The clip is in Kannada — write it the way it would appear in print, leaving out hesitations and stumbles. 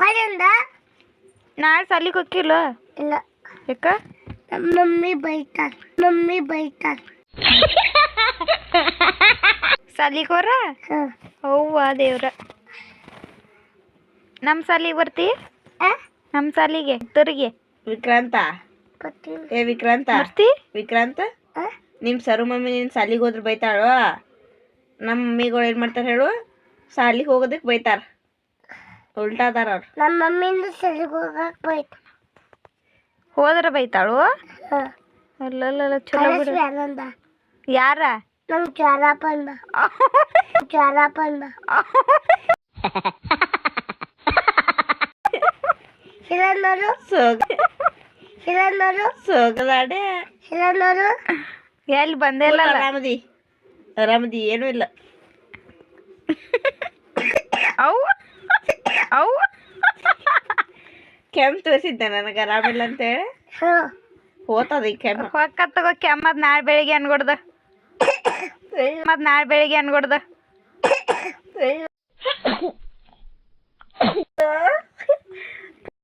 ಹೊಳಿಂದ ನಾಳೆ ಸಾಲಿಗೆ ಹೋಗಿಲ್ಲ ಇಲ್ಲ ಯಾಕ ಮಮ್ಮಿ ಬೈತಾರ ಸಾಲಿಗೆ ಹೋರ ಅವ್ವ ದೇವ್ರ ನಮ್ಮ ಸಾಲಿಗೆ ಬರ್ತಿ ನಮ್ಮ ಸಾಲಿಗೆ ತುರಿಗೆ ವಿಕ್ರಾಂತ ಏ ವಿಕ್ರಾಂತ ಬರ್ತಿ ವಿಕ್ರಾಂತ ನಿಮ್ಮ ಸರು ಮಮ್ಮಿ ನಿನ್ನ ಸಾಲಿಗೆ ಹೋದ್ರೆ ಬೈತಾಳು ನಮ್ಮ ಮಮ್ಮಿಗಳು ಏನು ಮಾಡ್ತಾರೆ ಹೇಳು ಸಾಲಿಗೆ ಹೋಗೋದಕ್ಕೆ ಬೈತಾರ ಉಲ್ಟಾ ಅದಾರ ಅವ್ರು ನಮ್ಮ ಮಮ್ಮಿಯಿಂದ ಸಲಿಗೆ ಹೋಗಕ್ಕೆ ಬೈತ ಹೋದ್ರೆ ಬೈತಾಳು ಅಲ್ಲಲ್ಲ ಚಲೋ ಬಿಡು ಆನಂದ ಯಾರ ನಂಗೆ ಜ್ವರ ಬಂದ ಹಿರಣ್ಣರು ಸೋಗದಾಡೆ ಎಲ್ಲಿ ಬಂದೇ ಇಲ್ಲ ಆರಾಮದಿ ಏನೂ ಇಲ್ಲ ಅವು ಅವು ಕೆಮ್ಮು ತೋರಿಸಿದ್ದೆ ನನಗೆ ಆರಾಮಿಲ್ಲ ಅಂತೇಳಿ ಹೋತದ ಈ ಕೆಮ್ಮು ಹೊಕ್ಕ ತಗೋ ಕೆಮ್ಮದ್ ನಾಳೆ ಬೆಳಿಗ್ಗೆ ಅನ್ಕೊಡ್ದ ಮತ್ ನಾಳೆ ಬೆಳಿಗ್ಗೆ ಅನ್ಕೊಡ್ದ